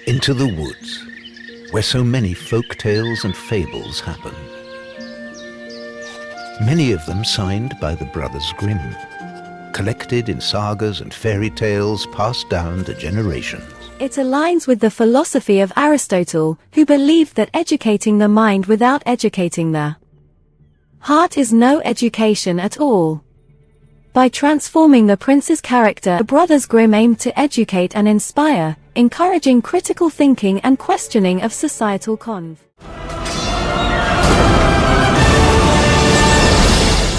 into the woods, where so many folk tales and fables happen. Many of them signed by the Brothers Grimm, collected in sagas and fairy tales passed down to generations. It aligns with the philosophy of Aristotle, who believed that educating the mind without educating the heart is no education at all. By transforming the prince's character, the Brothers Grimm aimed to educate and inspire, encouraging critical thinking and questioning of societal conventions.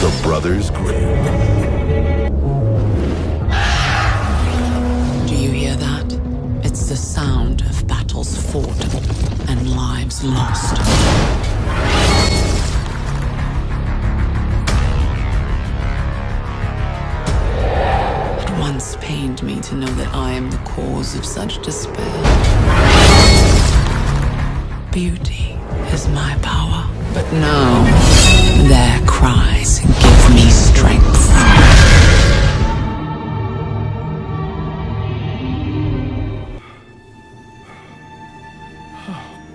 The Brothers Grimm. Do you hear that? It's the sound of battles fought and lives lost. It once pained me to know that I am the cause of such despair. Beauty is my power, but now their cries give me strength.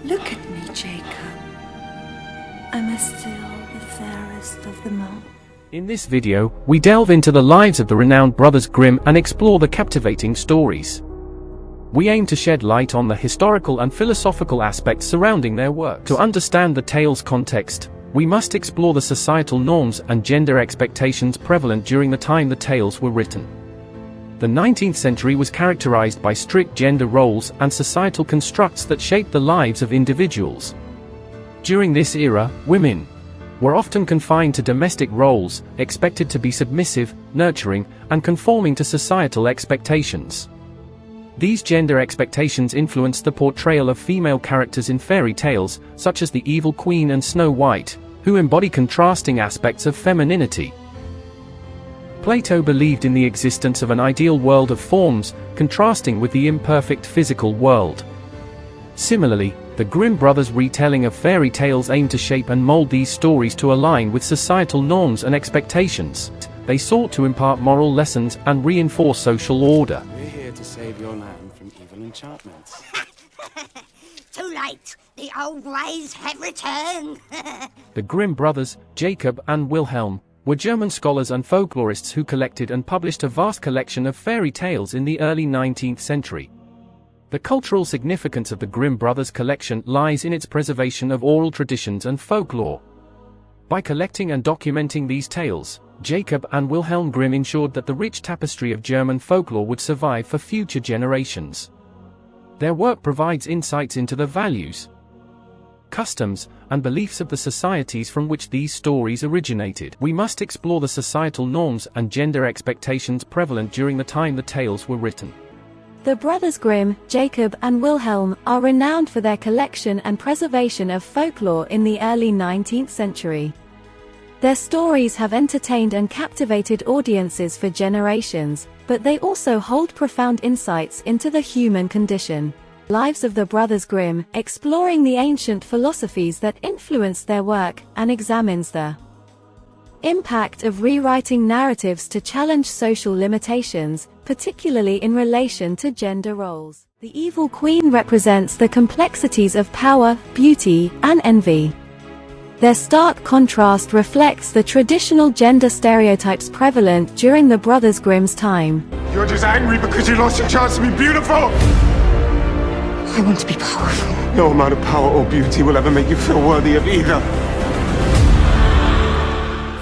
Look at me, Jacob. I'm still the fairest of them all. In this video, we delve into the lives of the renowned Brothers Grimm and explore the captivating stories. We aim to shed light on the historical and philosophical aspects surrounding their works. To understand the tale's context, we must explore the societal norms and gender expectations prevalent during the time the tales were written. The 19th century was characterized by strict gender roles and societal constructs that shaped the lives of individuals. During this era, women were often confined to domestic roles, expected to be submissive, nurturing, and conforming to societal expectations. These gender expectations influenced the portrayal of female characters in fairy tales, such as the Evil Queen and Snow White, who embody contrasting aspects of femininity. Plato believed in the existence of an ideal world of forms, contrasting with the imperfect physical world. Similarly, the Grimm brothers' retelling of fairy tales aimed to shape and mold these stories to align with societal norms and expectations. They sought to impart moral lessons and reinforce social order. We're here to save your land from evil enchantments. Too late! The old ways have returned! The Grimm brothers, Jacob and Wilhelm, were German scholars and folklorists who collected and published a vast collection of fairy tales in the early 19th century. The cultural significance of the Grimm brothers' collection lies in its preservation of oral traditions and folklore. By collecting and documenting these tales, Jacob and Wilhelm Grimm ensured that the rich tapestry of German folklore would survive for future generations. Their work provides insights into the values, customs, and beliefs of the societies from which these stories originated. We must explore the societal norms and gender expectations prevalent during the time the tales were written. The Brothers Grimm, Jacob and Wilhelm, are renowned for their collection and preservation of folklore in the early 19th century. Their stories have entertained and captivated audiences for generations, but they also hold profound insights into the human condition. Lives of the Brothers Grimm, exploring the ancient philosophies that influenced their work, and examines the impact of rewriting narratives to challenge social limitations, particularly in relation to gender roles. The Evil Queen represents the complexities of power, beauty, and envy. Their stark contrast reflects the traditional gender stereotypes prevalent during the Brothers Grimm's time. You're just angry because you lost your chance to be beautiful! I want to be powerful. No amount of power or beauty will ever make you feel worthy of either.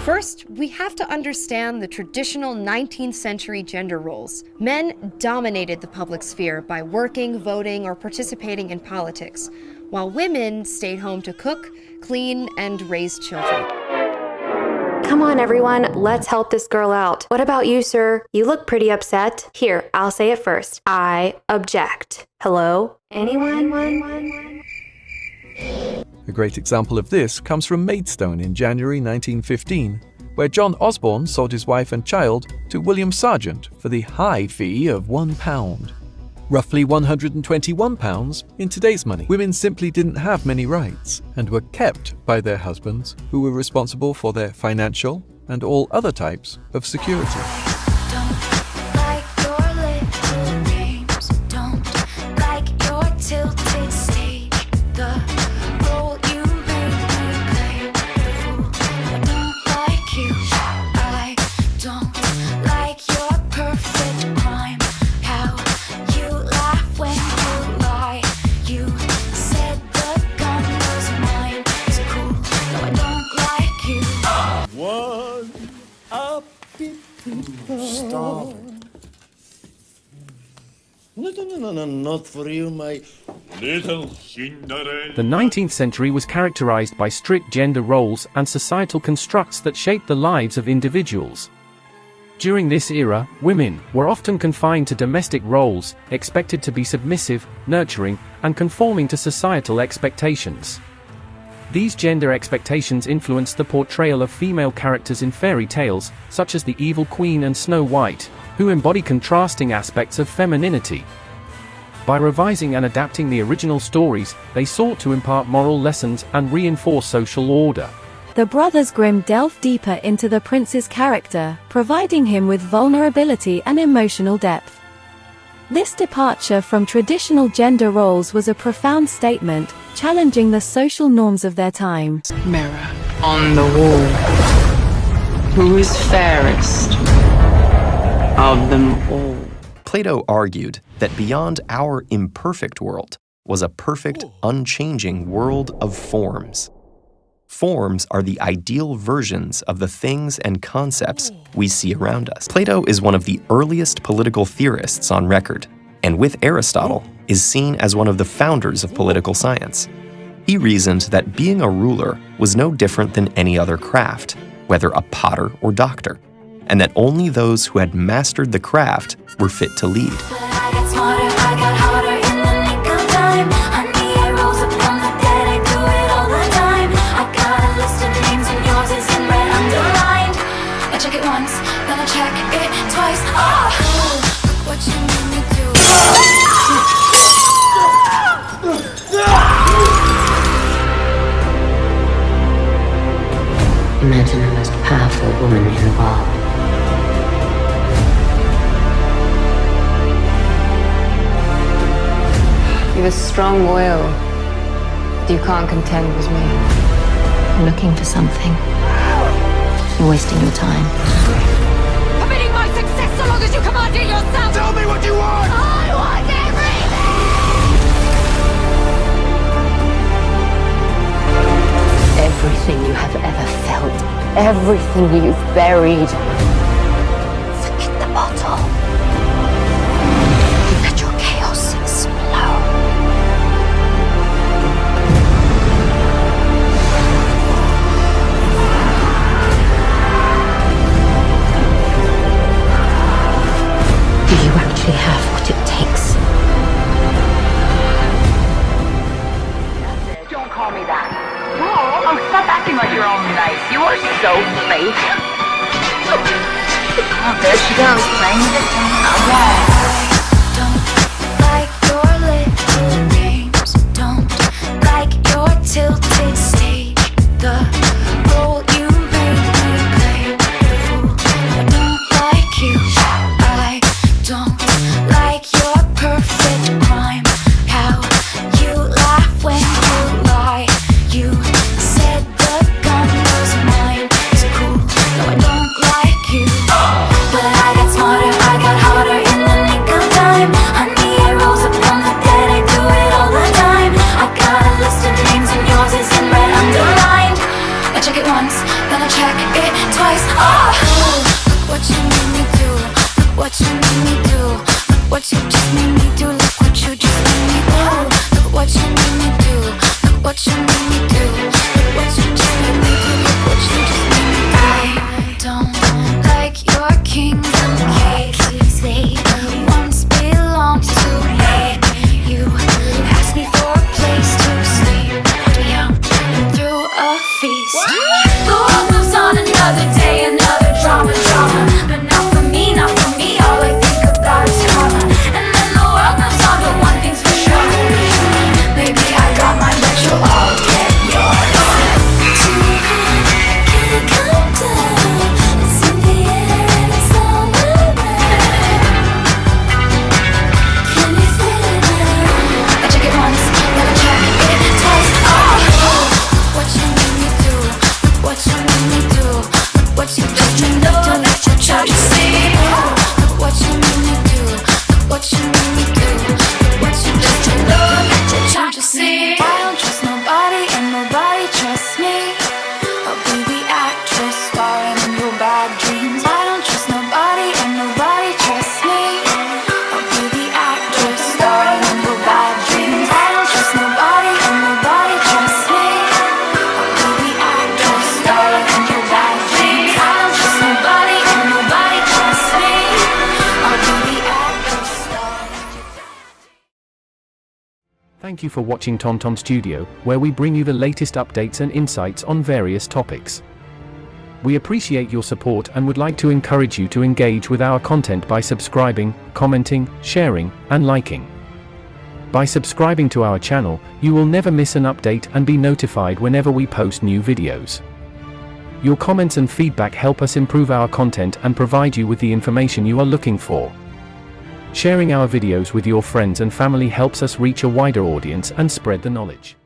First, we have to understand the traditional 19th century gender roles. Men dominated the public sphere by working, voting, or participating in politics, while women stayed home to cook, clean, and raise children. Come on, everyone, let's help this girl out. What about you, sir? You look pretty upset. Here, I'll say it first. I object. Hello? Anyone? A great example of this comes from Maidstone in January 1915, where John Osborne sold his wife and child to William Sargent for the high fee of £1. Roughly £121 in today's money. Women simply didn't have many rights and were kept by their husbands, who were responsible for their financial and all other types of security. Don't like your little games. Don't No, not for you, my little Cinderella. The 19th century was characterized by strict gender roles and societal constructs that shaped the lives of individuals. During this era, women were often confined to domestic roles, expected to be submissive, nurturing, and conforming to societal expectations. These gender expectations influenced the portrayal of female characters in fairy tales, such as the Evil Queen and Snow White, who embody contrasting aspects of femininity. By revising and adapting the original stories, they sought to impart moral lessons and reinforce social order. The Brothers Grimm delved deeper into the prince's character, providing him with vulnerability and emotional depth. This departure from traditional gender roles was a profound statement, challenging the social norms of their time. Mirror on the wall. Who is fairest of them all? Plato argued that beyond our imperfect world was a perfect, unchanging world of forms. Forms are the ideal versions of the things and concepts we see around us. Plato is one of the earliest political theorists on record, and with Aristotle, is seen as one of the founders of political science. He reasoned that being a ruler was no different than any other craft, whether a potter or doctor, and that only those who had mastered the craft were fit to lead. Check it once, then I check it twice. What you need me to Imagine the most powerful woman in the world. You have a strong will, but you can't contend with me. I'm looking for something. You're wasting your time. permitting my success so long as you command it yourself. Tell me what you want! I want everything! Everything you have ever felt, everything you've buried. Forget the bottle. Let your chaos explode. Do you actually have what it takes? Don't call me that. Oh, stop acting like you're all nice. You are so fake. Oh, there she goes, playing the game. Don't like your little games. Don't like your tilted stage. The role you made me play. The fool. I don't like you. I don't like your perfect crime. How you laugh when you lie. You said the gun was mine. It's cool. No, I don't like you. But I got smarter, I got harder in the Thank you for watching TomTom Studio, where we bring you the latest updates and insights on various topics. We appreciate your support and would like to encourage you to engage with our content by subscribing, commenting, sharing, and liking. By subscribing to our channel, you will never miss an update and be notified whenever we post new videos. Your comments and feedback help us improve our content and provide you with the information you are looking for. Sharing our videos with your friends and family helps us reach a wider audience and spread the knowledge.